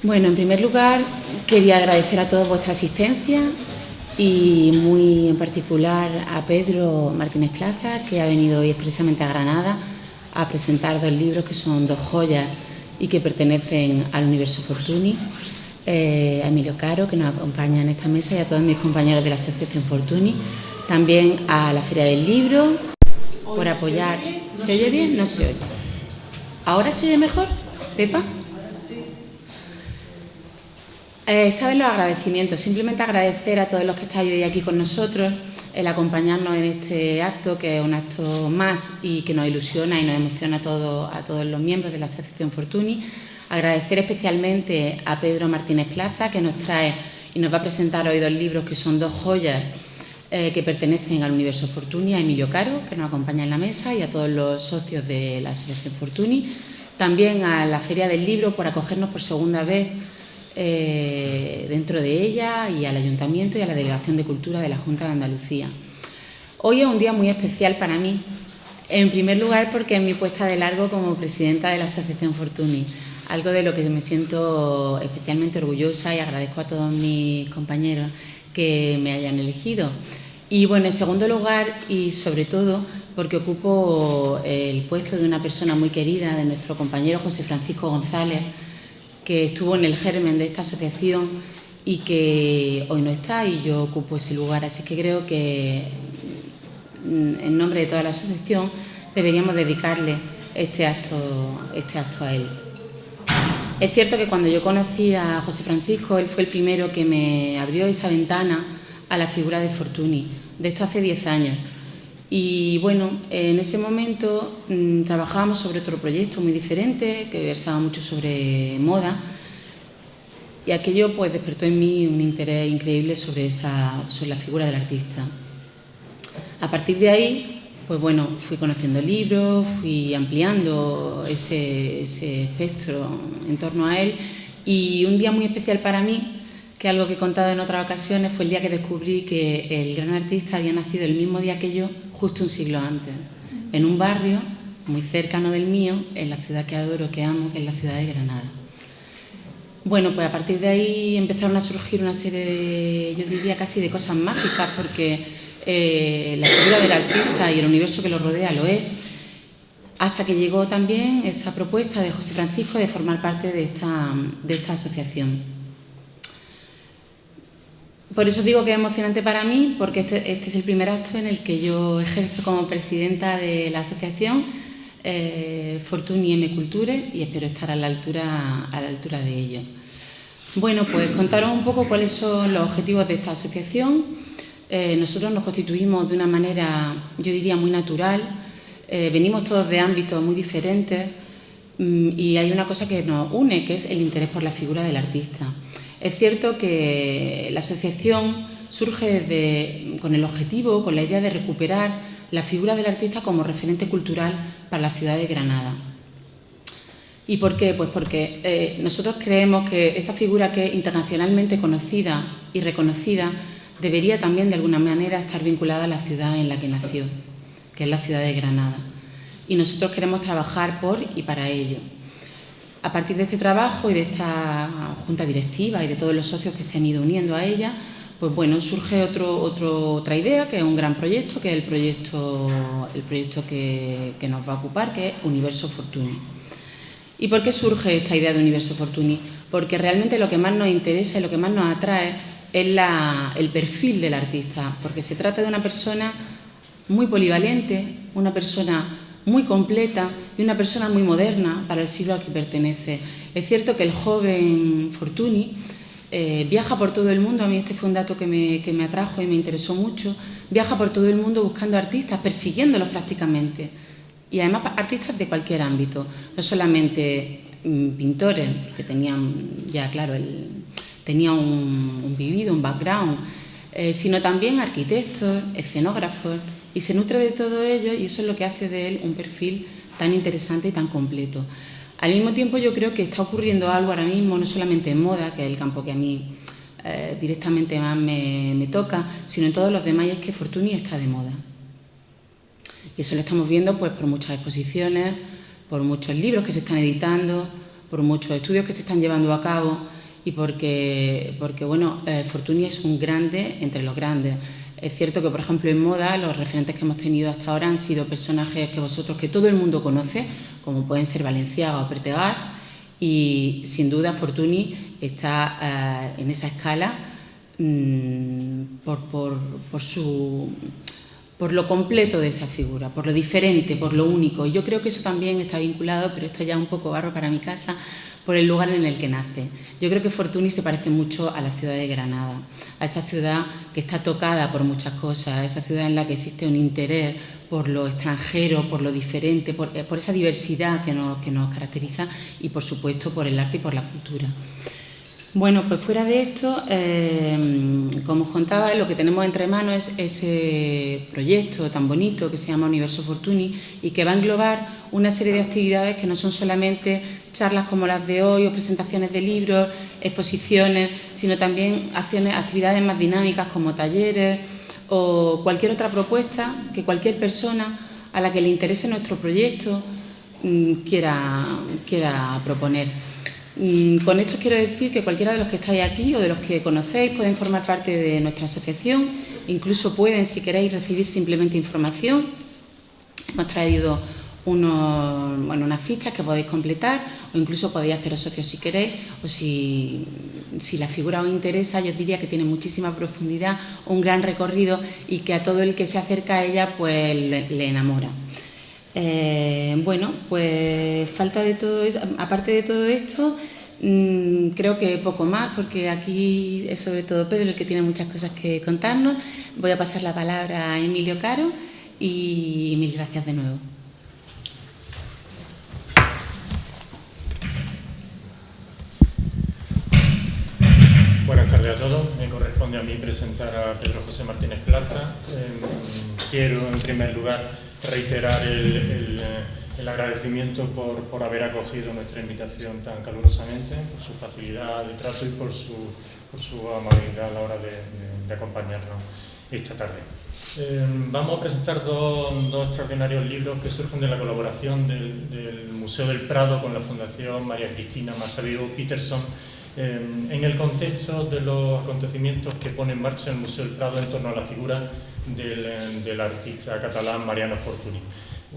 Bueno, en primer lugar, quería agradecer a todos vuestra asistencia y muy en particular a Pedro Martínez Plaza, que ha venido hoy expresamente a Granada a presentar 2 libros que son 2 joyas y que pertenecen al universo Fortuny, a Emilio Caro, que nos acompaña en esta mesa, y a todos mis compañeros de la Asociación Fortuny, también a la Feria del Libro, por apoyar. ¿Se oye bien? No se oye. ¿Ahora se oye mejor, Pepa? Esta vez los agradecimientos, simplemente agradecer a todos los que estáis hoy aquí con nosotros el acompañarnos en este acto, que es un acto más y que nos ilusiona y nos emociona a todos los miembros de la Asociación Fortuny. Agradecer especialmente a Pedro Martínez Plaza, que nos trae y nos va a presentar hoy 2 libros que son 2 joyas que pertenecen al universo Fortuny, a Emilio Caro, que nos acompaña en la mesa, y a todos los socios de la Asociación Fortuny. También a la Feria del Libro por acogernos por segunda vez dentro de ella, y al Ayuntamiento y a la Delegación de Cultura de la Junta de Andalucía. Hoy es un día muy especial para mí, en primer lugar porque es mi puesta de largo como presidenta de la Asociación Fortuny, algo de lo que me siento especialmente orgullosa, y agradezco a todos mis compañeros que me hayan elegido. Y bueno, en segundo lugar, y sobre todo porque ocupo el puesto de una persona muy querida, de nuestro compañero José Francisco González, que estuvo en el germen de esta asociación y que hoy no está, y yo ocupo ese lugar. Así que creo que en nombre de toda la asociación deberíamos dedicarle este acto a él. Es cierto que cuando yo conocí a José Francisco, él fue el primero que me abrió esa ventana a la figura de Fortuny. De esto hace 10 años. Y bueno, en ese momento trabajábamos sobre otro proyecto muy diferente, que versaba mucho sobre moda, y aquello pues despertó en mí un interés increíble sobre la figura del artista. A partir de ahí, pues bueno, fui conociendo libros, fui ampliando ese espectro en torno a él, y un día muy especial para mí, que algo que he contado en otras ocasiones, fue el día que descubrí que el gran artista había nacido el mismo día que yo, justo un siglo antes, en un barrio muy cercano del mío, en la ciudad que adoro, que amo, que es la ciudad de Granada. Bueno, pues a partir de ahí empezaron a surgir una serie de, yo diría casi de cosas mágicas, porque la figura del artista y el universo que lo rodea lo es, hasta que llegó también esa propuesta de José Francisco de formar parte de esta asociación. Por eso digo que es emocionante para mí, porque este es el primer acto en el que yo ejerzo como presidenta de la asociación Fortuny M Culture, y espero estar a la altura de ello. Bueno, pues contaros un poco cuáles son los objetivos de esta asociación. Nosotros nos constituimos de una manera, yo diría, muy natural. Venimos todos de ámbitos muy diferentes, y hay una cosa que nos une, que es el interés por la figura del artista. Es cierto que la asociación surge con el objetivo, con la idea de recuperar la figura del artista como referente cultural para la ciudad de Granada. ¿Y por qué? Pues porque nosotros creemos que esa figura, que es internacionalmente conocida y reconocida, debería también de alguna manera estar vinculada a la ciudad en la que nació, que es la ciudad de Granada. Y nosotros queremos trabajar por y para ello. A partir de este trabajo y de esta junta directiva y de todos los socios que se han ido uniendo a ella, pues bueno, surge otra idea, que es un gran proyecto, que es el proyecto que nos va a ocupar, que es Universo Fortuny. ¿Y por qué surge esta idea de Universo Fortuny? Porque realmente lo que más nos interesa y lo que más nos atrae es el perfil del artista, porque se trata de una persona muy polivalente, una persona muy completa y una persona muy moderna para el siglo al que pertenece. Es cierto que el joven Fortuny viaja por todo el mundo. A mí este fue un dato que me atrajo y me interesó mucho. Viaja por todo el mundo buscando artistas, persiguiéndolos prácticamente. Y además artistas de cualquier ámbito, no solamente pintores, porque tenían ya, claro, tenía un vivido, un background, sino también arquitectos, escenógrafos, y se nutre de todo ello, y eso es lo que hace de él un perfil tan interesante y tan completo. Al mismo tiempo, yo creo que está ocurriendo algo ahora mismo, no solamente en moda, que es el campo que a mí directamente más me toca, sino en todos los demás, y es que Fortuny está de moda. Y eso lo estamos viendo pues por muchas exposiciones, por muchos libros que se están editando, por muchos estudios que se están llevando a cabo y porque bueno, Fortuny es un grande entre los grandes. Es cierto que, por ejemplo, en moda, los referentes que hemos tenido hasta ahora han sido personajes que todo el mundo conoce, como pueden ser Balenciaga o Pertegaz, y sin duda Fortuny está en esa escala por lo completo de esa figura, por lo diferente, por lo único. Yo creo que eso también está vinculado, pero esto ya es un poco barro para mi casa, por el lugar en el que nace. Yo creo que Fortuny se parece mucho a la ciudad de Granada, a esa ciudad que está tocada por muchas cosas, a esa ciudad en la que existe un interés por lo extranjero, por lo diferente, por esa diversidad que nos caracteriza y, por supuesto, por el arte y por la cultura. Bueno, pues fuera de esto, como os contaba, lo que tenemos entre manos es ese proyecto tan bonito que se llama Universo Fortuny y que va a englobar una serie de actividades que no son solamente charlas como las de hoy o presentaciones de libros, exposiciones, sino también actividades más dinámicas como talleres o cualquier otra propuesta que cualquier persona a la que le interese nuestro proyecto quiera proponer. Con esto quiero decir que cualquiera de los que estáis aquí o de los que conocéis pueden formar parte de nuestra asociación, incluso pueden, si queréis, recibir simplemente información. Hemos traído unas fichas que podéis completar o incluso podéis haceros socios si queréis, o si la figura os interesa, yo os diría que tiene muchísima profundidad, un gran recorrido y que a todo el que se acerca a ella pues le enamora. Bueno, pues falta de todo eso, aparte de todo esto, creo que poco más, porque aquí es sobre todo Pedro el que tiene muchas cosas que contarnos. Voy a pasar la palabra a Emilio Caro y mil gracias de nuevo. Buenas tardes a todos. Me corresponde a mí presentar a Pedro José Martínez Plaza. Quiero, en primer lugar, reiterar el agradecimiento por haber acogido nuestra invitación tan calurosamente, por su facilidad de trato y por su amabilidad a la hora de acompañarnos esta tarde. Vamos a presentar dos extraordinarios libros que surgen de la colaboración del Museo del Prado con la Fundación María Cristina Massabiu Peterson, en el contexto de los acontecimientos que pone en marcha el Museo del Prado en torno a la figura del artista catalán Mariano Fortuny,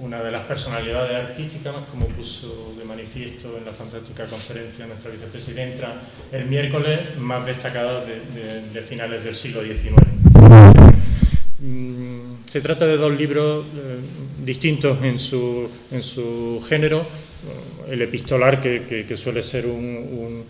una de las personalidades artísticas, como puso de manifiesto en la fantástica conferencia nuestra vicepresidenta el miércoles, más destacadas de finales del siglo XIX. Se trata de dos libros distintos en su género. El epistolar, que suele ser un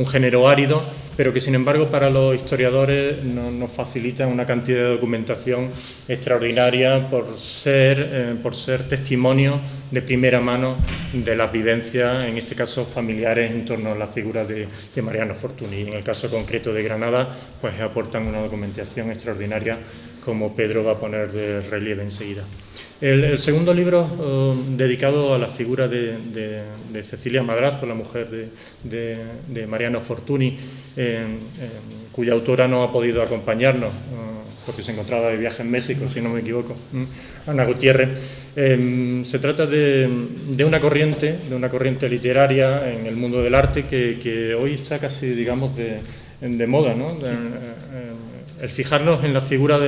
género árido, pero que sin embargo para los historiadores nos facilita una cantidad de documentación extraordinaria por ser testimonio de primera mano de las vivencias, en este caso familiares, en torno a la figura de Mariano Fortuny. En el caso concreto de Granada, pues aportan una documentación extraordinaria, como Pedro va a poner de relieve enseguida. El segundo libro, dedicado a la figura de Cecilia Madrazo, la mujer de Mariano Fortuny, cuya autora no ha podido acompañarnos porque se encontraba de viaje en México, si no me equivoco, Ana Gutiérrez. Se trata de una corriente literaria en el mundo del arte que hoy está casi, digamos, de moda, ¿no? Sí. El fijarnos en la figura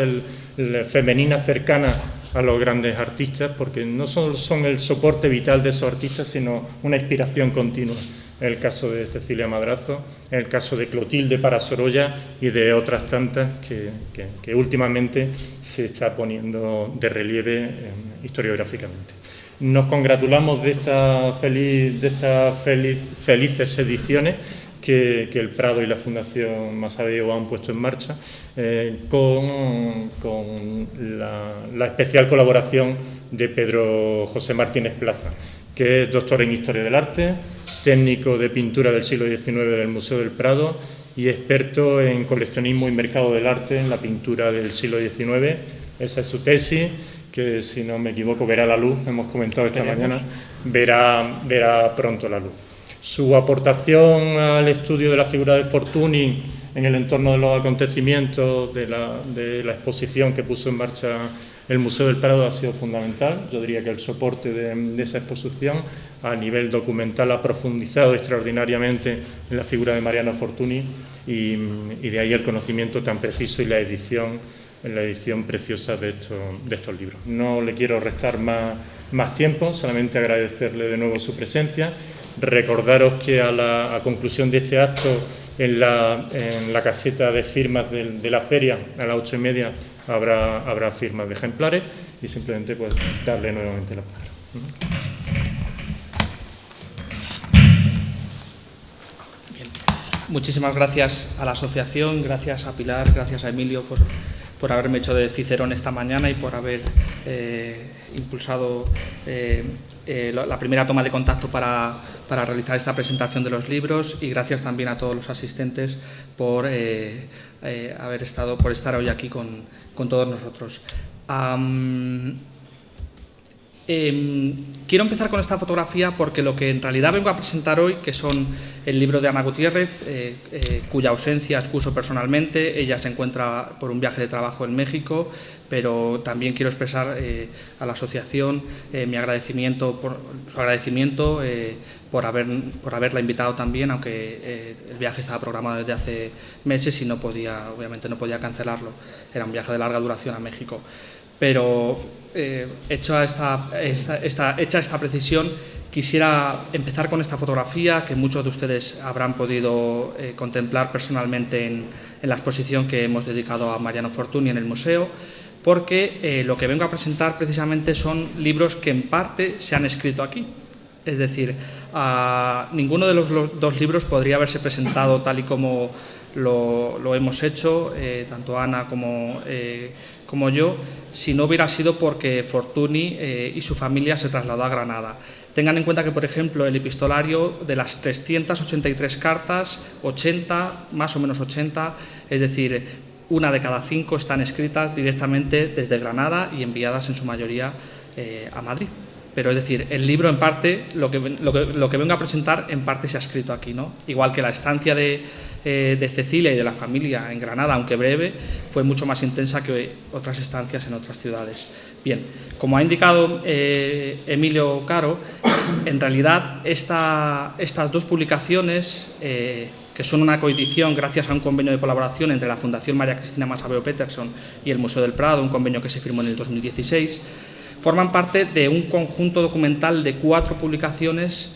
femenina cercana a los grandes artistas, porque no solo son el soporte vital de esos artistas, sino una inspiración continua. El caso de Cecilia Madrazo, el caso de Clotilde Parra Sorolla y de otras tantas que últimamente se está poniendo de relieve historiográficamente. Nos congratulamos de estas felices ediciones que el Prado y la Fundación Massabiu han puesto en marcha, con la especial colaboración de Pedro José Martínez Plaza, que es doctor en Historia del Arte, técnico de pintura del siglo XIX del Museo del Prado y experto en coleccionismo y mercado del arte en la pintura del siglo XIX. Esa es su tesis, que si no me equivoco verá la luz, hemos comentado esta mañana, verá pronto la luz. Su aportación al estudio de la figura de Fortuny en el entorno de los acontecimientos de la exposición que puso en marcha el Museo del Prado ha sido fundamental. Yo diría que el soporte de esa exposición a nivel documental ha profundizado extraordinariamente en la figura de Mariano Fortuny y de ahí el conocimiento tan preciso y la edición preciosa de estos libros. No le quiero restar más tiempo, solamente agradecerle de nuevo su presencia, recordaros que a conclusión de este acto en la caseta de firmas de la feria a las 8:30 habrá firmas de ejemplares y simplemente pues darle nuevamente la palabra. Bien. Muchísimas gracias a la asociación, gracias a Pilar, gracias a Emilio por haberme hecho de Cicerón esta mañana y por haber impulsado la primera toma de contacto para realizar esta presentación de los libros, y gracias también a todos los asistentes por estar hoy aquí con todos nosotros. Quiero empezar con esta fotografía porque lo que en realidad vengo a presentar hoy, que son el libro de Ana Gutiérrez, cuya ausencia excuso personalmente. Ella se encuentra por un viaje de trabajo en México, pero también quiero expresar a la asociación mi agradecimiento por haberla invitado también, aunque el viaje estaba programado desde hace meses y obviamente no podía cancelarlo. Era un viaje de larga duración a México. Pero hecha esta precisión, quisiera empezar con esta fotografía que muchos de ustedes habrán podido contemplar personalmente en la exposición que hemos dedicado a Mariano Fortuny en el museo, porque lo que vengo a presentar precisamente son libros que en parte se han escrito aquí. Es decir, ninguno de los dos libros podría haberse presentado tal y como lo hemos hecho, tanto Ana como yo, si no hubiera sido porque Fortuny y su familia se trasladó a Granada. Tengan en cuenta que, por ejemplo, el epistolario, de las 383 cartas, 80, más o menos 80, es decir, una de cada 5 están escritas directamente desde Granada y enviadas en su mayoría a Madrid. Pero es decir, el libro en parte, lo que vengo a presentar en parte se ha escrito aquí, ¿no? Igual que la estancia de Cecilia y de la familia en Granada, aunque breve, fue mucho más intensa que otras estancias en otras ciudades. Bien, como ha indicado Emilio Caro, en realidad estas dos publicaciones, que son una coedición gracias a un convenio de colaboración entre la Fundación María Cristina Massaveo Peterson y el Museo del Prado, un convenio que se firmó en el 2016, forman parte de un conjunto documental de 4 publicaciones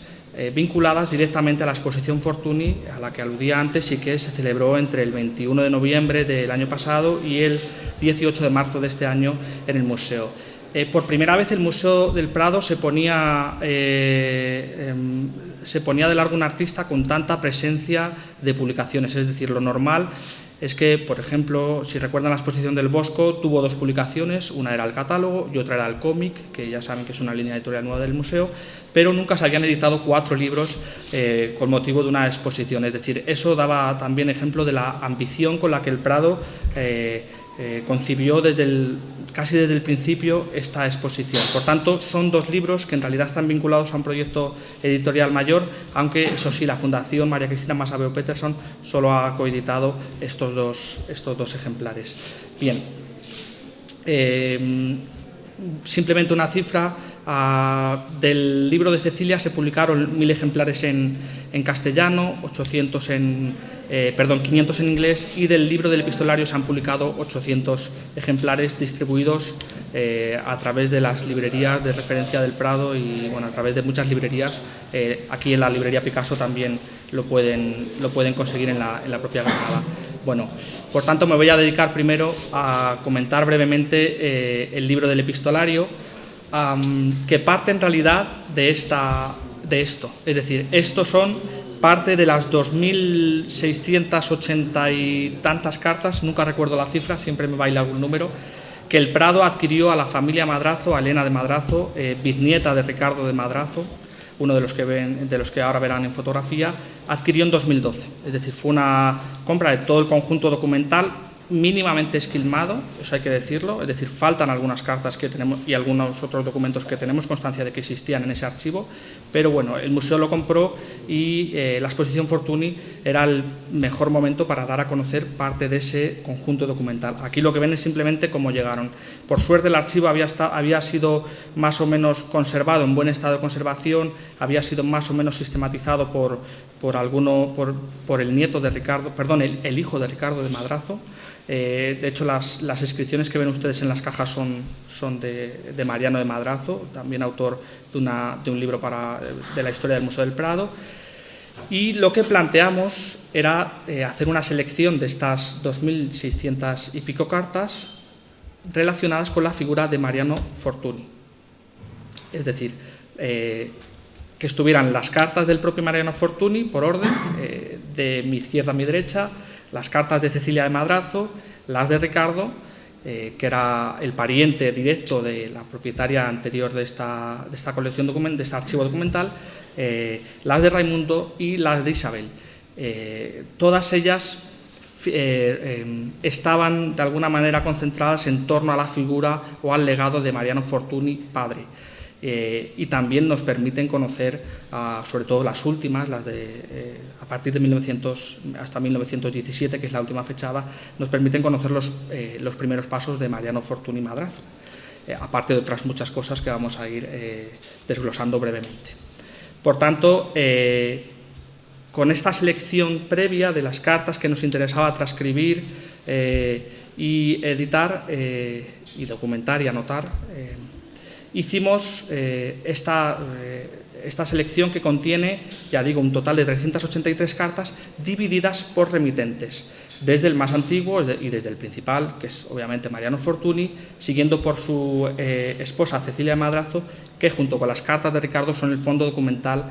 vinculadas directamente a la exposición Fortuny, a la que aludía antes y que se celebró entre el 21 de noviembre del año pasado y el 18 de marzo de este año en el museo. Por primera vez el Museo del Prado se ponía de largo un artista con tanta presencia de publicaciones, es decir, lo normal es que, por ejemplo, si recuerdan la exposición del Bosco, tuvo 2 publicaciones, una era el catálogo y otra era el cómic, que ya saben que es una línea editorial nueva del museo, pero nunca se habían editado 4 libros con motivo de una exposición. Es decir, eso daba también ejemplo de la ambición con la que el Prado concibió casi desde el principio esta exposición. Por tanto, son 2 libros que en realidad están vinculados a un proyecto editorial mayor, aunque eso sí, la Fundación María Cristina Massaveo Peterson solo ha coeditado estos dos ejemplares. Bien, simplemente una cifra. Del libro de Cecilia se publicaron 1000 ejemplares en castellano, 500 en inglés, y del libro del epistolario se han publicado 800 ejemplares distribuidos a través de las librerías de referencia del Prado y a través de muchas librerías. Aquí en la librería Picasso también lo pueden conseguir en la propia Granada. Bueno, por tanto me voy a dedicar primero a comentar brevemente el libro del epistolario, que parte en realidad de esto. Es decir, estos son parte de las 2.680 y tantas cartas, nunca recuerdo la cifra, siempre me baila algún número, que el Prado adquirió a la familia Madrazo, a Elena de Madrazo, bisnieta de Ricardo de Madrazo, uno de los que ahora verán en fotografía, adquirió en 2012. Es decir, fue una compra de todo el conjunto documental, mínimamente esquilmado, eso hay que decirlo, es decir, faltan algunas cartas que tenemos y algunos otros documentos que tenemos constancia de que existían en ese archivo, pero bueno, el museo lo compró y la exposición Fortuny era el mejor momento para dar a conocer parte de ese conjunto documental. Aquí lo que ven es simplemente cómo llegaron. Por suerte el archivo había sido más o menos conservado, en buen estado de conservación, había sido más o menos sistematizado por el nieto de Ricardo, perdón, el hijo de Ricardo de Madrazo. De hecho, las inscripciones que ven ustedes en las cajas son de Mariano de Madrazo, también autor de un libro de la historia del Museo del Prado. Y lo que planteamos era hacer una selección de estas 2.600 y pico cartas relacionadas con la figura de Mariano Fortuny. Es decir, que estuvieran las cartas del propio Mariano Fortuny, por orden, de mi izquierda a mi derecha, las cartas de Cecilia de Madrazo, las de Ricardo, que era el pariente directo de la propietaria anterior de esta colección de este archivo documental, las de Raimundo y las de Isabel. Todas ellas estaban de alguna manera concentradas en torno a la figura o al legado de Mariano Fortuny, padre. Y también nos permiten conocer, sobre todo las últimas, las de a partir de 1900 hasta 1917, que es la última fechada, nos permiten conocer los primeros pasos de Mariano Fortuny Madrazo, aparte de otras muchas cosas que vamos a ir desglosando brevemente. Por tanto, con esta selección previa de las cartas que nos interesaba transcribir y editar y documentar y anotar, hicimos esta selección que contiene, ya digo, un total de 383 cartas divididas por remitentes, desde el más antiguo y desde el principal, que es obviamente Mariano Fortuny, siguiendo por su esposa Cecilia de Madrazo, que junto con las cartas de Ricardo son el fondo documental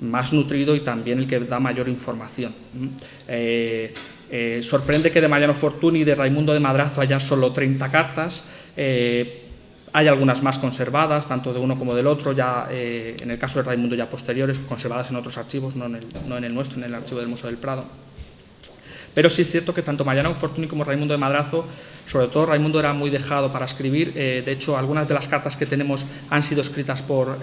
más nutrido y también el que da mayor información. Sorprende que de Mariano Fortuny y de Raimundo de Madrazo haya solo 30 cartas. Hay algunas más conservadas, tanto de uno como del otro, ya en el caso de Raimundo ya posteriores, conservadas en otros archivos, no en el nuestro, en el archivo del Museo del Prado. Pero sí es cierto que tanto Mariano Fortuny como Raimundo de Madrazo, sobre todo Raimundo, era muy dejado para escribir. De hecho, algunas de las cartas que tenemos han sido escritas por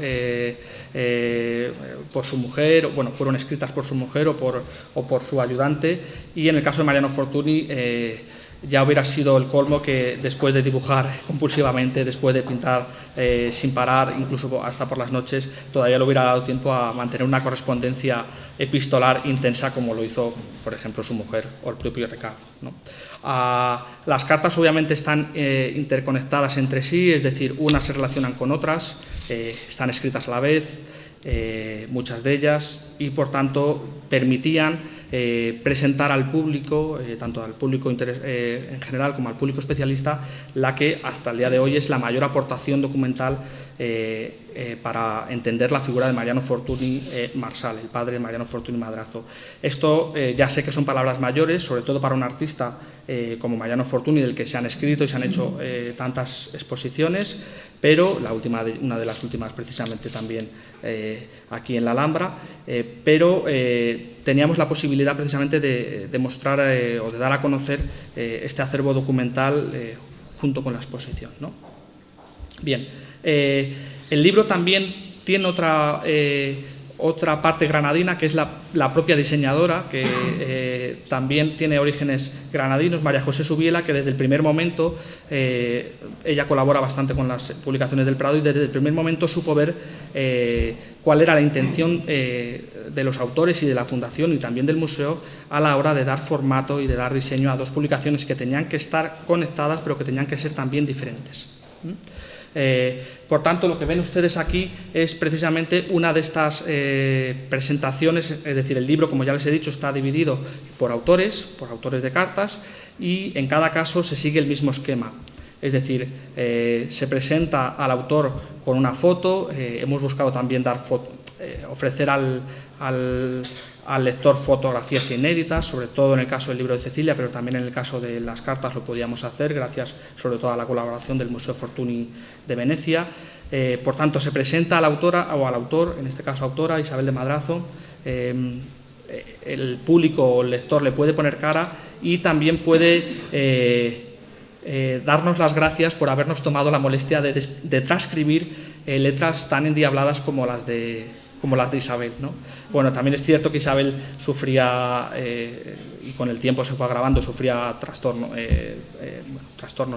su mujer, bueno, fueron escritas por su mujer o por su ayudante, y en el caso de Mariano Fortuny ya hubiera sido el colmo que después de dibujar compulsivamente, después de pintar sin parar, incluso hasta por las noches, todavía le hubiera dado tiempo a mantener una correspondencia epistolar intensa como lo hizo, por ejemplo, su mujer o el propio Ricardo, ¿no? Las cartas obviamente están interconectadas entre sí, es decir, unas se relacionan con otras, están escritas a la vez, muchas de ellas, y por tanto permitían presentar al público, tanto al público en general como al público especialista, la que hasta el día de hoy es la mayor aportación documental para entender la figura de Mariano Fortuny Marsal, el padre de Mariano Fortuny Madrazo. Esto ya sé que son palabras mayores, sobre todo para un artista como Mariano Fortuny, del que se han escrito y se han hecho tantas exposiciones, pero una de las últimas precisamente también aquí en la Alhambra, pero teníamos la posibilidad precisamente de mostrar o de dar a conocer este acervo documental junto con la exposición, ¿no? Bien, el libro también tiene otra parte granadina, que es la propia diseñadora, que también tiene orígenes granadinos, María José Subiela, que desde el primer momento, ella colabora bastante con las publicaciones del Prado, y desde el primer momento supo ver cuál era la intención de los autores y de la Fundación y también del museo a la hora de dar formato y de dar diseño a dos publicaciones que tenían que estar conectadas, pero que tenían que ser también diferentes. Por tanto, lo que ven ustedes aquí es precisamente una de estas presentaciones, es decir, el libro, como ya les he dicho, está dividido por autores de cartas, y en cada caso se sigue el mismo esquema. Es decir, se presenta al autor con una foto, hemos buscado también ofrecer al lector fotografías inéditas, sobre todo en el caso del libro de Cecilia, pero también en el caso de las cartas lo podíamos hacer, gracias sobre todo a la colaboración del Museo Fortuny de Venecia. Por tanto, se presenta a la autora o al autor, en este caso autora, Isabel de Madrazo, el público o el lector le puede poner cara y también puede darnos las gracias por habernos tomado la molestia de transcribir letras tan endiabladas como las de Isabel, ¿no? Bueno, también es cierto que Isabel sufría, y con el tiempo se fue agravando, sufría trastornos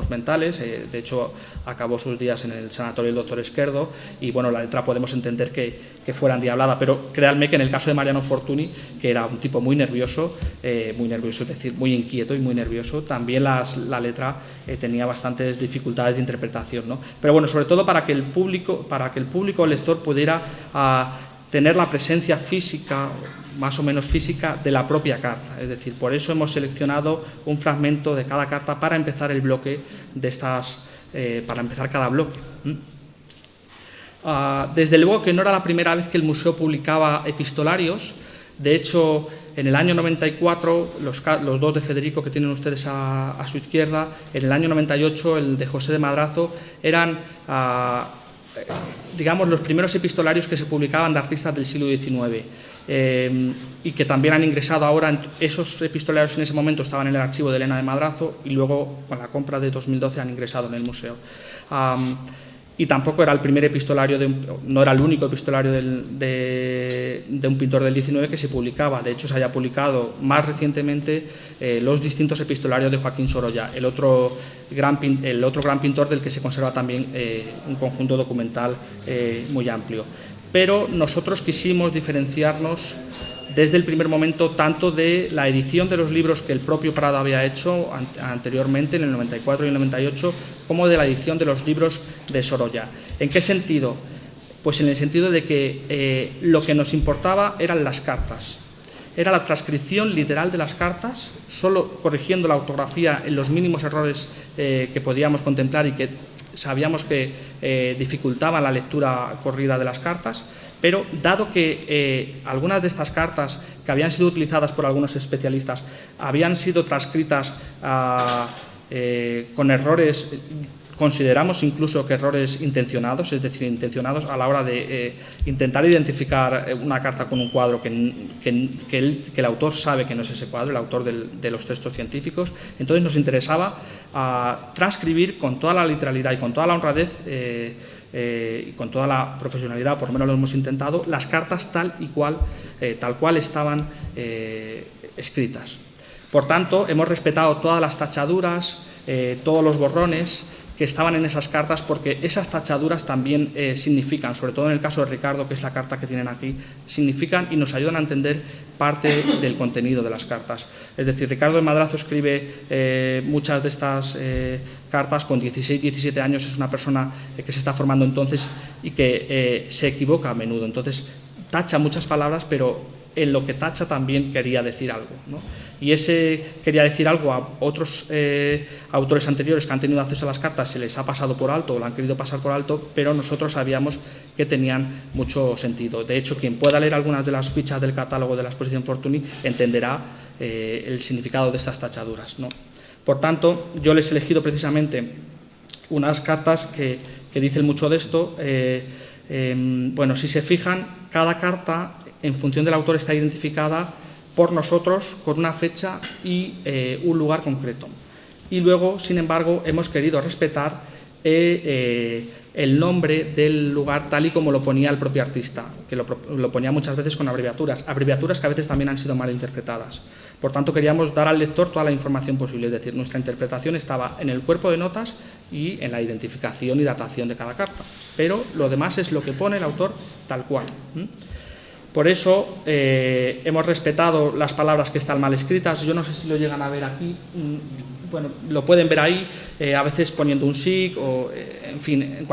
mentales, de hecho acabó sus días en el sanatorio del Doctor Esquerdo, y bueno, la letra podemos entender que fuera endiablada, pero créanme que en el caso de Mariano Fortuny, que era un tipo muy nervioso, es decir, muy inquieto y muy nervioso, también la letra tenía bastantes dificultades de interpretación, ¿no? Pero bueno, sobre todo para que el público o lector pudiera tener la presencia física, más o menos física, de la propia carta. Es decir, por eso hemos seleccionado un fragmento de cada carta para empezar el bloque de estas, para empezar cada bloque. Desde luego que no era la primera vez que el museo publicaba epistolarios. De hecho, en el año 94, los dos de Federico que tienen ustedes a su izquierda, en el año 98, el de José de Madrazo, eran digamos, los primeros epistolarios que se publicaban de artistas del siglo XIX y que también han ingresado ahora. Esos epistolarios en ese momento estaban en el archivo de Elena de Madrazo y luego, con la compra de 2012, han ingresado en el museo. Y tampoco era el primer epistolario, no era el único epistolario de un pintor del XIX que se publicaba. De hecho, se haya publicado más recientemente los distintos epistolarios de Joaquín Sorolla, el otro gran pintor del que se conserva también un conjunto documental muy amplio. Pero nosotros quisimos diferenciarnos desde el primer momento tanto de la edición de los libros que el propio Prado había hecho anteriormente, en el 94 y el 98, como de la edición de los libros de Sorolla. ¿En qué sentido? Pues en el sentido de que lo que nos importaba eran las cartas. Era la transcripción literal de las cartas, solo corrigiendo la ortografía en los mínimos errores que podíamos contemplar y que sabíamos que dificultaban la lectura corrida de las cartas. Pero dado que algunas de estas cartas que habían sido utilizadas por algunos especialistas habían sido transcritas con errores, consideramos incluso que errores intencionados, es decir, intencionados a la hora de intentar identificar una carta con un cuadro que el autor sabe que no es ese cuadro, el autor de los textos científicos. Entonces nos interesaba transcribir con toda la literalidad y con toda la honradez y con toda la profesionalidad, por lo menos lo hemos intentado, las cartas tal cual estaban escritas. Por tanto, hemos respetado todas las tachaduras, todos los borrones que estaban en esas cartas, porque esas tachaduras también significan, sobre todo en el caso de Ricardo, que es la carta que tienen aquí, significan y nos ayudan a entender parte del contenido de las cartas. Es decir, Ricardo de Madrazo escribe muchas de estas cartas con 16, 17 años, es una persona que se está formando entonces y que se equivoca a menudo. Entonces, tacha muchas palabras, pero en lo que tacha también quería decir algo, ¿no? Y ese quería decir algo a otros autores anteriores que han tenido acceso a las cartas, se les ha pasado por alto o lo han querido pasar por alto, pero nosotros sabíamos que tenían mucho sentido. De hecho, quien pueda leer algunas de las fichas del catálogo de la exposición Fortuny entenderá el significado de estas tachaduras, ¿no? Por tanto, yo les he elegido precisamente unas cartas que dicen mucho de esto. Bueno, si se fijan, cada carta, en función del autor, está identificada por nosotros con una fecha y un lugar concreto. Y luego, sin embargo, hemos querido respetar el nombre del lugar tal y como lo ponía el propio artista, que lo ponía muchas veces con abreviaturas que a veces también han sido mal interpretadas. Por tanto, queríamos dar al lector toda la información posible, es decir, nuestra interpretación estaba en el cuerpo de notas y en la identificación y datación de cada carta, pero lo demás es lo que pone el autor tal cual. Por eso hemos respetado las palabras que están mal escritas. Yo no sé si lo llegan a ver aquí, bueno, lo pueden ver ahí, a veces poniendo un sig o, en fin,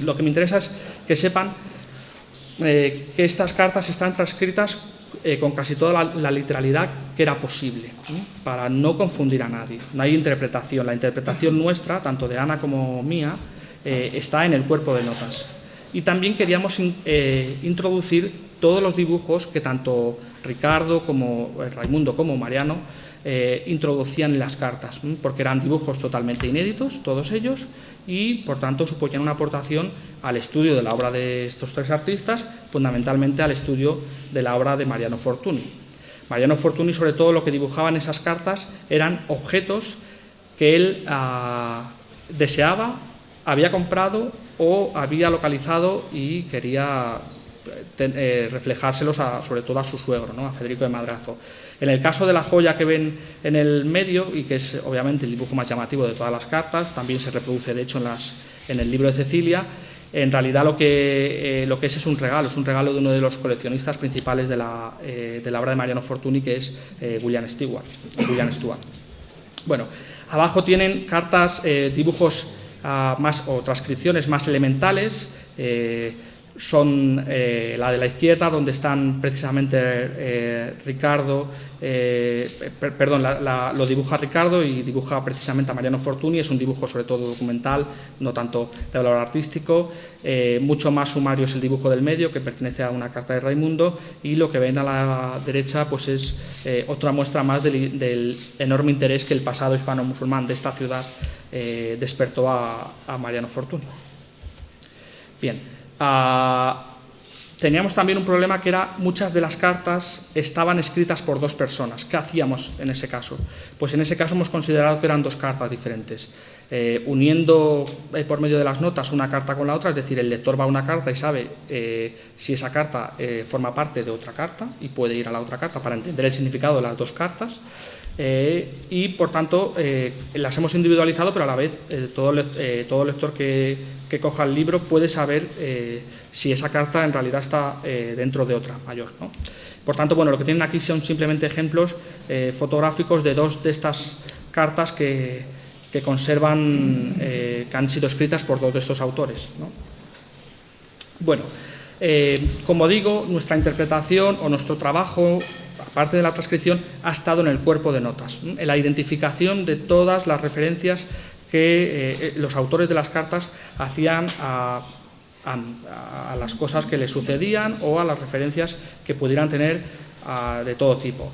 lo que me interesa es que sepan que estas cartas están transcritas con casi toda la literalidad que era posible, para no confundir a nadie. No hay interpretación. La interpretación nuestra, tanto de Ana como mía, está en el cuerpo de notas. Y también queríamos introducir todos los dibujos que tanto Ricardo como Raimundo como Mariano introducían en las cartas, porque eran dibujos totalmente inéditos, todos ellos, y por tanto suponían una aportación al estudio de la obra de estos tres artistas, fundamentalmente al estudio de la obra de Mariano Fortuny. Mariano Fortuny, sobre todo, lo que dibujaba en esas cartas eran objetos que él deseaba, había comprado o había localizado y quería reflejárselos sobre todo a su suegro, ¿no? A Federico de Madrazo. En el caso de la joya que ven en el medio, y que es obviamente el dibujo más llamativo de todas las cartas, también se reproduce de hecho en el libro de Cecilia, en realidad lo que es un regalo de uno de los coleccionistas principales de la obra de Mariano Fortuny, que es William Stewart. Bueno, abajo tienen cartas, dibujos o transcripciones más elementales. Son la de la izquierda, donde están precisamente Ricardo, lo dibuja Ricardo y dibuja precisamente a Mariano Fortuny. Es un dibujo sobre todo documental, no tanto de valor artístico. Mucho más sumario es el dibujo del medio, que pertenece a una carta de Raimundo, y lo que ven a la derecha pues es otra muestra más del enorme interés que el pasado hispano-musulmán de esta ciudad despertó a Mariano Fortuny. Bien. Teníamos también un problema, que era muchas de las cartas estaban escritas por dos personas. ¿Qué hacíamos en ese caso? Pues en ese caso hemos considerado que eran dos cartas diferentes, uniendo por medio de las notas una carta con la otra, es decir, el lector va a una carta y sabe si esa carta forma parte de otra carta y puede ir a la otra carta para entender el significado de las dos cartas. Y por tanto las hemos individualizado, pero a la vez todo lector que coja el libro puede saber si esa carta en realidad está dentro de otra mayor, ¿no? Por tanto, bueno, lo que tienen aquí son simplemente ejemplos fotográficos de dos de estas cartas que conservan, que han sido escritas por dos de estos autores, ¿no? Bueno, como digo, nuestra interpretación o nuestro trabajo, aparte de la transcripción, ha estado en el cuerpo de notas, en la identificación de todas las referencias que los autores de las cartas hacían a las cosas que les sucedían o a las referencias que pudieran tener de todo tipo.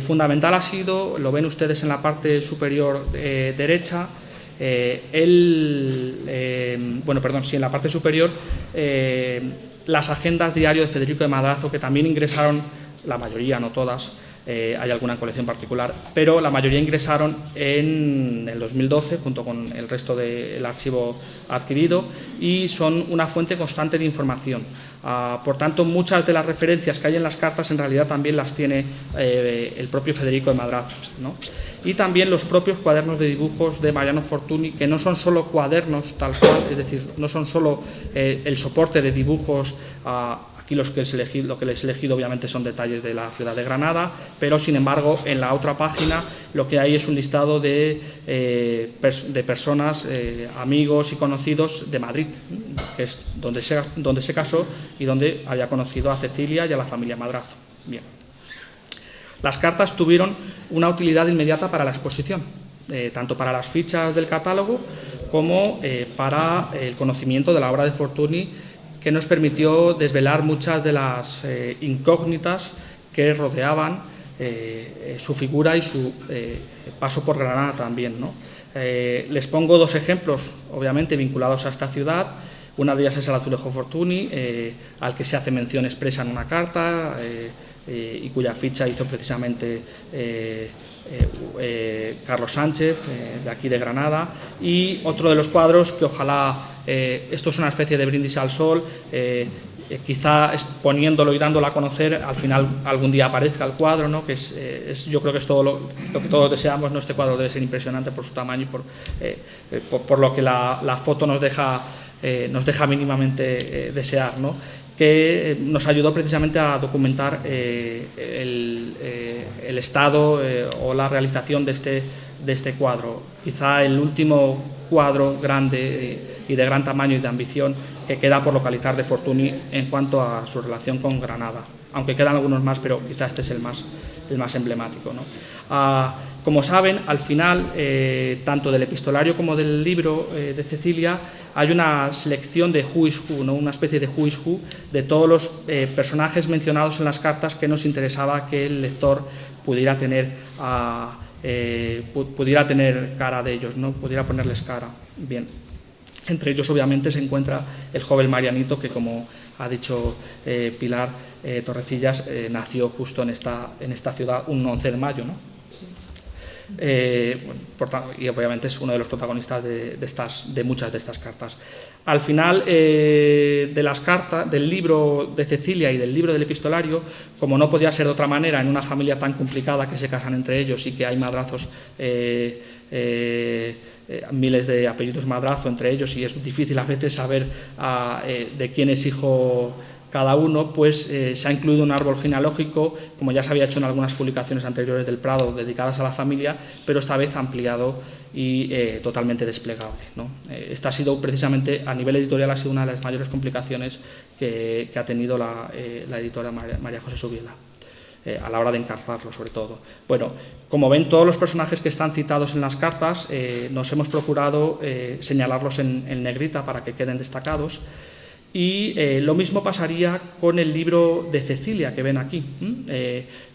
Fundamental ha sido, lo ven ustedes en la parte superior derecha, en la parte superior, las agendas diario de Federico de Madrazo, que también ingresaron, la mayoría, no todas, hay alguna en colección particular, pero la mayoría ingresaron en el 2012 junto con el resto del archivo adquirido, y son una fuente constante de información. Por tanto, muchas de las referencias que hay en las cartas en realidad también las tiene el propio Federico de Madrazo, ¿no? Y también los propios cuadernos de dibujos de Mariano Fortuny, que no son solo cuadernos tal cual, es decir, no son solo el soporte de dibujos. Aquí lo que les he elegido obviamente son detalles de la ciudad de Granada, pero sin embargo en la otra página lo que hay es un listado de personas, amigos y conocidos de Madrid, que es donde se casó y donde había conocido a Cecilia y a la familia Madrazo. Bien. Las cartas tuvieron una utilidad inmediata para la exposición, tanto para las fichas del catálogo como para el conocimiento de la obra de Fortuny, que nos permitió desvelar muchas de las incógnitas que rodeaban su figura y su paso por Granada también, ¿no? Les pongo dos ejemplos, obviamente vinculados a esta ciudad. Una de ellas es el azulejo Fortuny, al que se hace mención expresa en una carta y cuya ficha hizo precisamente Carlos Sánchez, de aquí de Granada. Y otro de los cuadros que ojalá, esto es una especie de brindis al sol, quizá exponiéndolo y dándolo a conocer, al final algún día aparezca el cuadro, ¿no? Que yo creo que es todo lo que todos deseamos, ¿no? Este cuadro debe ser impresionante por su tamaño y por lo que la foto nos deja mínimamente desear, ¿no? Que nos ayudó precisamente a documentar el estado o la realización de este cuadro. Quizá el último cuadro grande y de gran tamaño y de ambición que queda por localizar de Fortuny en cuanto a su relación con Granada, aunque quedan algunos más, pero quizá este es el más emblemático, ¿no? Como saben, al final, tanto del epistolario como del libro de Cecilia, hay una selección de who is who, ¿no? Una especie de who is who de todos los personajes mencionados en las cartas que nos interesaba que el lector pudiera tener cara de ellos, ¿no? Pudiera ponerles cara. Bien. Entre ellos, obviamente, se encuentra el joven Marianito, que, como ha dicho Pilar, Torrecillas nació justo en esta ciudad un 11 de mayo, ¿no? Y obviamente es uno de los protagonistas de muchas de estas cartas. Al final de las cartas, del libro de Cecilia y del libro del epistolario, como no podía ser de otra manera en una familia tan complicada que se casan entre ellos y que hay madrazos, miles de apellidos Madrazo entre ellos, y es difícil a veces saber de quién es hijo cada uno, pues se ha incluido un árbol genealógico, como ya se había hecho en algunas publicaciones anteriores del Prado dedicadas a la familia, pero esta vez ampliado y totalmente desplegable, ¿no? Esta ha sido precisamente, a nivel editorial, ha sido una de las mayores complicaciones que ha tenido la editora María José Subiela, a la hora de encargarlo, sobre todo. Bueno, como ven, todos los personajes que están citados en las cartas nos hemos procurado señalarlos en negrita para que queden destacados. Y lo mismo pasaría con el libro de Cecilia que ven aquí.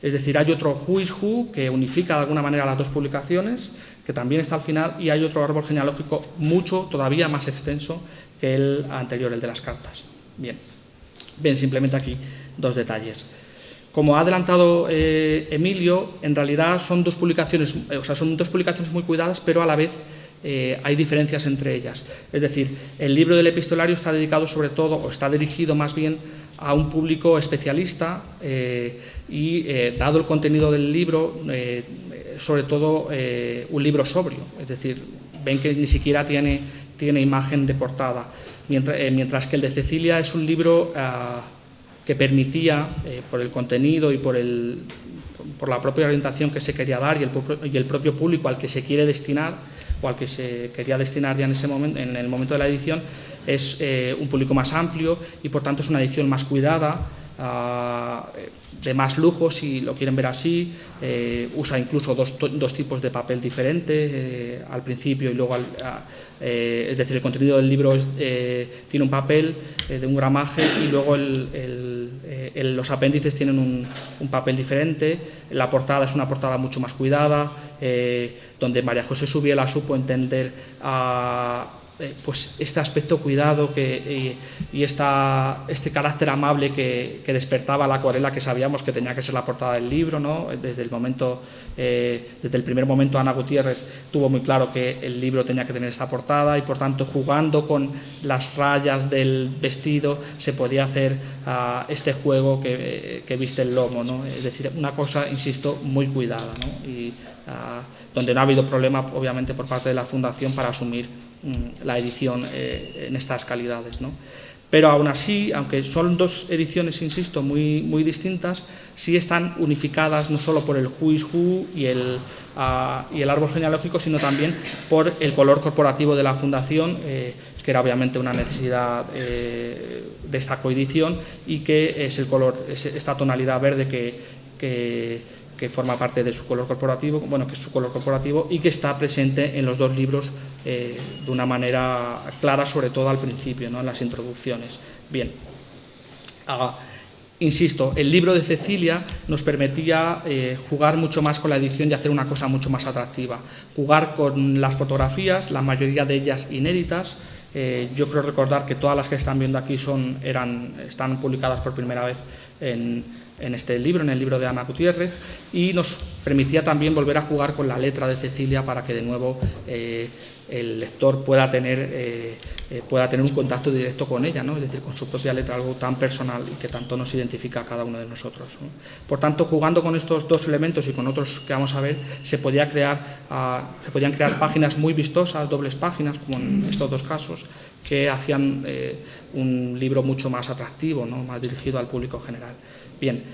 Es decir, hay otro Who is Who que unifica de alguna manera las dos publicaciones, que también está al final, y hay otro árbol genealógico todavía más extenso que el anterior, el de las cartas. Bien, ven simplemente aquí dos detalles. Como ha adelantado Emilio, en realidad son dos publicaciones muy cuidadas, pero a la vez hay diferencias entre ellas. Es decir, el libro del epistolario está dedicado sobre todo, o está dirigido más bien a un público especialista y dado el contenido del libro, sobre todo un libro sobrio. Es decir, ven que ni siquiera tiene imagen de portada, mientras que el de Cecilia es un libro que permitía, por el contenido y por la propia orientación que se quería dar y el propio público al que se quiere destinar, o al que se quería destinar ya en el momento de la edición, es un público más amplio y por tanto es una edición más cuidada, de más lujo, si lo quieren ver así. Usa incluso dos tipos de papel diferentes al principio y luego es decir, el contenido del libro tiene un papel de un gramaje y luego los apéndices tienen un papel diferente. La portada es una portada mucho más cuidada, donde María José Subiela supo entender pues este aspecto cuidado y este carácter amable que despertaba la acuarela, que sabíamos que tenía que ser la portada del libro, ¿no? Desde el primer momento Ana Gutiérrez tuvo muy claro que el libro tenía que tener esta portada y por tanto, jugando con las rayas del vestido, se podía hacer este juego que viste el lomo, ¿no? Es decir, una cosa, insisto, muy cuidada, ¿no? Y donde no ha habido problema, obviamente, por parte de la Fundación para asumir la edición en estas calidades, ¿no? Pero aún así, aunque son dos ediciones, insisto, muy, muy distintas, sí están unificadas no solo por el Who is Who y el árbol genealógico, sino también por el color corporativo de la Fundación, que era obviamente una necesidad de esta coedición, y que es esta tonalidad verde que forma parte de su color corporativo, que es su color corporativo y que está presente en los dos libros de una manera clara, sobre todo al principio, ¿no? En las introducciones. Bien, insisto, el libro de Cecilia nos permitía jugar mucho más con la edición y hacer una cosa mucho más atractiva, jugar con las fotografías, la mayoría de ellas inéditas. Yo creo recordar que todas las que están viendo aquí están publicadas por primera vez en este libro, en el libro de Ana Gutiérrez, y nos permitía también volver a jugar con la letra de Cecilia para que de nuevo el lector pueda tener un contacto directo con ella, ¿no? Es decir, con su propia letra, algo tan personal y que tanto nos identifica a cada uno de nosotros, ¿no? Por tanto, jugando con estos dos elementos y con otros que vamos a ver, se podían crear páginas muy vistosas, dobles páginas, como en estos dos casos, que hacían un libro mucho más atractivo, ¿no? Más dirigido al público general. Bien,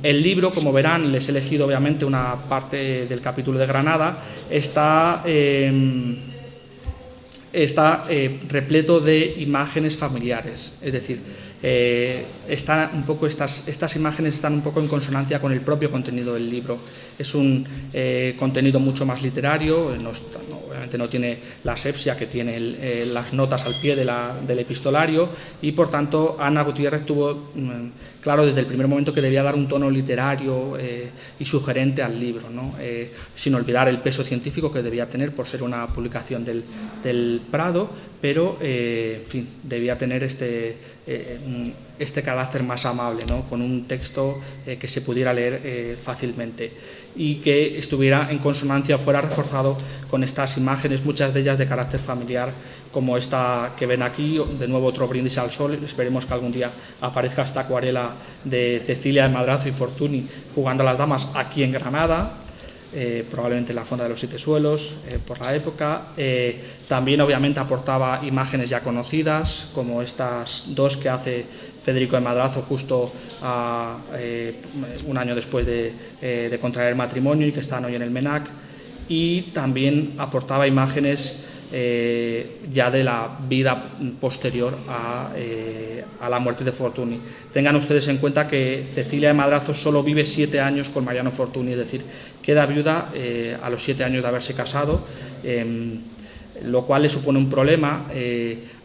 el libro, como verán, les he elegido obviamente una parte del capítulo de Granada, está repleto de imágenes familiares, es decir, estas imágenes están un poco en consonancia con el propio contenido del libro. Es un contenido mucho más literario, obviamente no tiene la asepsia que tiene las notas al pie del epistolario, y por tanto Ana Gutiérrez tuvo claro desde el primer momento que debía dar un tono literario y sugerente al libro, ¿no? Sin olvidar el peso científico que debía tener por ser una publicación del Prado, pero en fin, debía tener este carácter más amable, ¿no? Con un texto que se pudiera leer fácilmente y que estuviera en consonancia, fuera reforzado con estas imágenes, muchas de ellas de carácter familiar, como esta que ven aquí, de nuevo otro brindis al sol. Esperemos que algún día aparezca esta acuarela de Cecilia de Madrazo y Fortuny jugando a las damas aquí en Granada, probablemente en la Fonda de los Siete Suelos, por la época. También obviamente aportaba imágenes ya conocidas, como estas dos que hace Federico de Madrazo justo un año después de contraer matrimonio y que están hoy en el MENAC, y también aportaba imágenes ya de la vida posterior a la muerte de Fortuny. Tengan ustedes en cuenta que Cecilia de Madrazo solo vive 7 años con Mariano Fortuny, es decir, queda viuda a los 7 años de haberse casado, lo cual le supone un problema.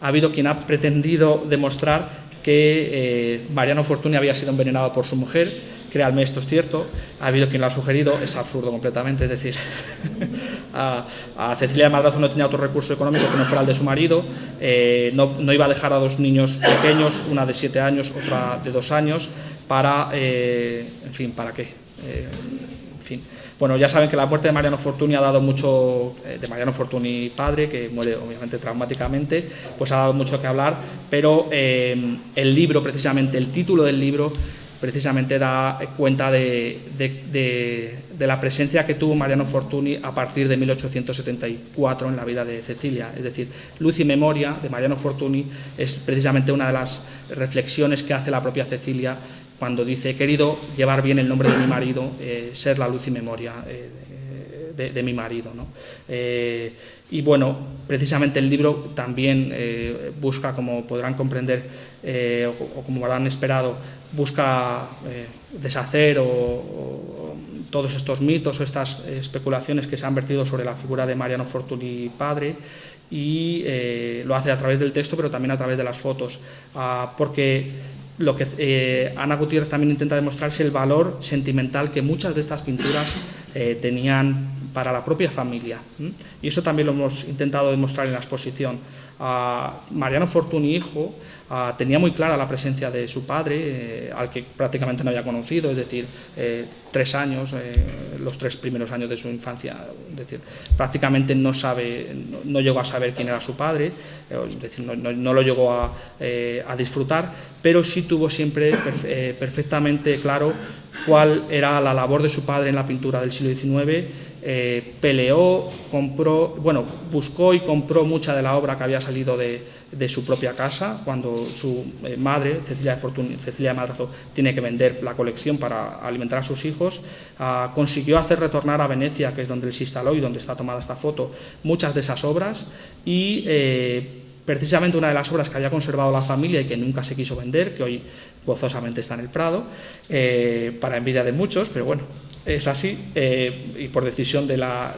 Ha habido quien ha pretendido demostrar que Mariano Fortuny había sido envenenado por su mujer. Créanme, esto es cierto, ha habido quien lo ha sugerido, es absurdo completamente, es decir, a Cecilia de Madrazo no tenía otro recurso económico que no fuera el de su marido, no iba a dejar a 2 niños pequeños, una de 7 años, otra de 2 años, para, en fin, ¿para qué? En fin. Bueno, ya saben que la muerte de Mariano Fortuny ha dado mucho, de Mariano Fortuny padre, que muere obviamente traumáticamente, pues ha dado mucho que hablar, pero el libro, precisamente, el título del libro, precisamente da cuenta de la presencia que tuvo Mariano Fortuny a partir de 1874 en la vida de Cecilia. Es decir, Luz y Memoria de Mariano Fortuny es precisamente una de las reflexiones que hace la propia Cecilia cuando dice: he querido llevar bien el nombre de mi marido, ser la luz y memoria de mi marido, ¿no? Y bueno, precisamente el libro también busca, como podrán comprender o como habrán esperado, busca deshacer todos estos mitos o estas especulaciones que se han vertido sobre la figura de Mariano Fortuny padre, y lo hace a través del texto, pero también a través de las fotos, porque lo que Ana Gutiérrez también intenta demostrar es el valor sentimental que muchas de estas pinturas tenían para la propia familia, y eso también lo hemos intentado demostrar en la exposición. Mariano Fortuny hijo tenía muy clara la presencia de su padre, al que prácticamente no había conocido, es decir, 3 años, los 3 primeros años de su infancia, es decir, prácticamente no llegó a saber quién era su padre, es decir, no lo llegó a disfrutar, pero sí tuvo siempre perfectamente claro cuál era la labor de su padre en la pintura del siglo XIX. Peleó, buscó y compró mucha de la obra que había salido de su propia casa, cuando su madre, Cecilia de Madrazo, tiene que vender la colección para alimentar a sus hijos. Consiguió hacer retornar a Venecia, que es donde él se instaló y donde está tomada esta foto, muchas de esas obras, y precisamente una de las obras que había conservado la familia y que nunca se quiso vender, que hoy gozosamente está en el Prado, para envidia de muchos, pero bueno, es así, y por decisión de la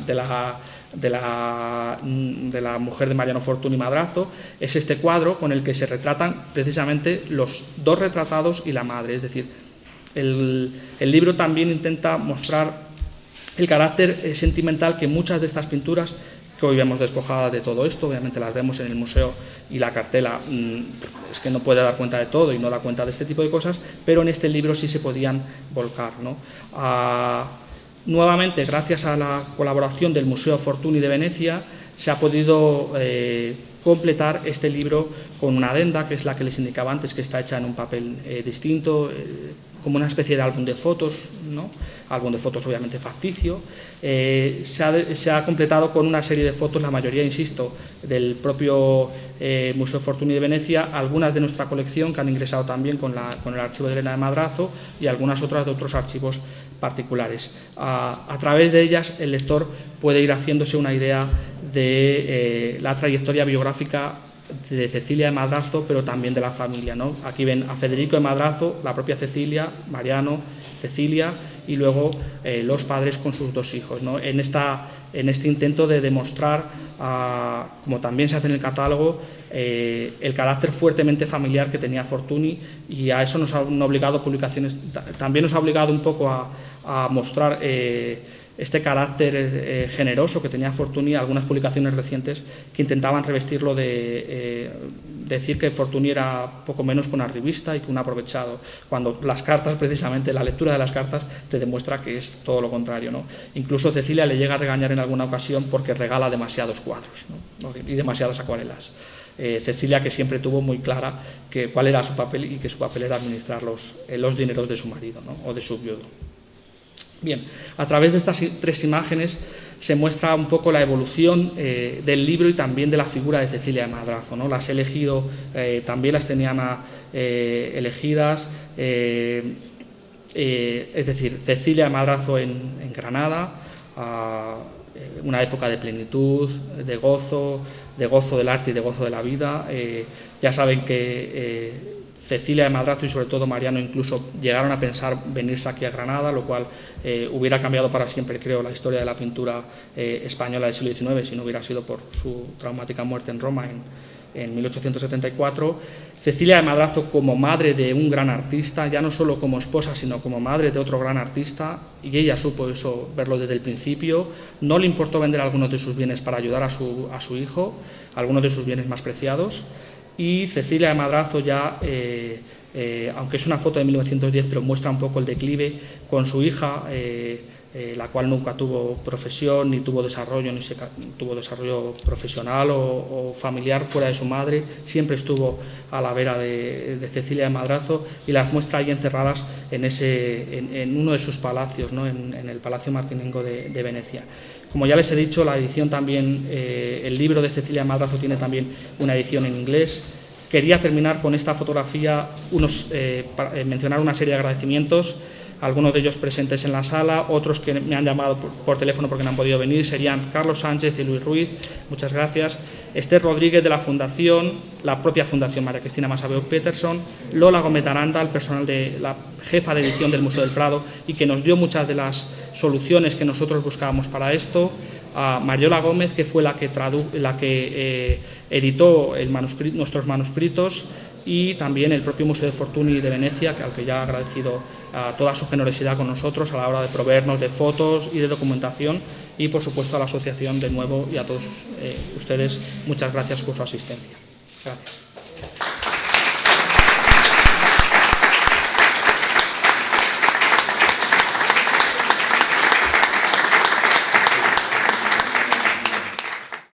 mujer de Mariano Fortuny Madrazo, es este cuadro con el que se retratan precisamente los 2 retratados y la madre. Es decir, el libro también intenta mostrar el carácter sentimental que muchas de estas pinturas, que hoy vemos despojadas de todo esto, obviamente las vemos en el museo y la cartela es que no puede dar cuenta de todo y no da cuenta de este tipo de cosas, pero en este libro sí se podían volcar, ¿no? Nuevamente, gracias a la colaboración del Museo Fortuny de Venecia, se ha podido completar este libro con una adenda, que es la que les indicaba antes, que está hecha en un papel distinto, como una especie de álbum de fotos, ¿no? Álbum de fotos obviamente facticio. Se ha completado con una serie de fotos, la mayoría, insisto, del propio Museo Fortuny de Venecia, algunas de nuestra colección que han ingresado también con el archivo de Elena de Madrazo, y algunas otras de otros archivos particulares. A través de ellas el lector puede ir haciéndose una idea de la trayectoria biográfica de Cecilia de Madrazo, pero también de la familia, ¿no? Aquí ven a Federico de Madrazo, la propia Cecilia, Mariano, Cecilia, y luego los padres con sus 2 hijos, ¿no? En este intento de demostrar, como también se hace en el catálogo, el carácter fuertemente familiar que tenía Fortuny, y a eso nos han obligado publicaciones. También nos ha obligado un poco a mostrar este carácter generoso que tenía Fortuny, algunas publicaciones recientes que intentaban revestirlo de decir que Fortuny era poco menos que una revista y que un aprovechado, cuando las cartas, precisamente la lectura de las cartas, te demuestra que es todo lo contrario, ¿no? Incluso Cecilia le llega a regañar en alguna ocasión porque regala demasiados cuadros, ¿no? Y demasiadas acuarelas. Cecilia, que siempre tuvo muy clara cuál era su papel y que su papel era administrar los dineros de su marido, ¿no? O de su viudo. Bien, a través de estas 3 imágenes se muestra un poco la evolución del libro y también de la figura de Cecilia de Madrazo, ¿no? Las he elegido, también las tenían elegidas, es decir, Cecilia de Madrazo en Granada, una época de plenitud, de gozo del arte y de gozo de la vida. Ya saben que Cecilia de Madrazo y sobre todo Mariano incluso llegaron a pensar venirse aquí a Granada, lo cual hubiera cambiado para siempre, creo, la historia de la pintura española del siglo XIX si no hubiera sido por su traumática muerte en Roma en 1874. Cecilia de Madrazo como madre de un gran artista, ya no solo como esposa, sino como madre de otro gran artista, y ella supo eso, verlo desde el principio. No le importó vender algunos de sus bienes para ayudar a su hijo, algunos de sus bienes más preciados. Y Cecilia de Madrazo ya, aunque es una foto de 1910, pero muestra un poco el declive con su hija, la cual nunca tuvo profesión, ni tuvo desarrollo profesional o familiar fuera de su madre, siempre estuvo a la vera de Cecilia de Madrazo y las muestra ahí encerradas en uno de sus palacios, ¿no? en el Palacio Martinengo de Venecia. Como ya les he dicho, la edición también, el libro de Cecilia de Madrazo tiene también una edición en inglés. Quería terminar con esta fotografía, para mencionar una serie de agradecimientos, algunos de ellos presentes en la sala, otros que me han llamado por teléfono porque no han podido venir, serían Carlos Sánchez y Luis Ruiz, muchas gracias, Esther Rodríguez de la Fundación, la propia Fundación María Cristina Massaveu Peterson, Lola Gómez Aranda, el personal de la jefa de edición del Museo del Prado y que nos dio muchas de las soluciones que nosotros buscábamos para esto, a Mariola Gómez, que fue la que editó nuestros manuscritos, y también el propio Museo de Fortuny de Venecia, al que ya he agradecido toda su generosidad con nosotros a la hora de proveernos de fotos y de documentación, y por supuesto a la asociación de nuevo y a todos ustedes, muchas gracias por su asistencia. Gracias.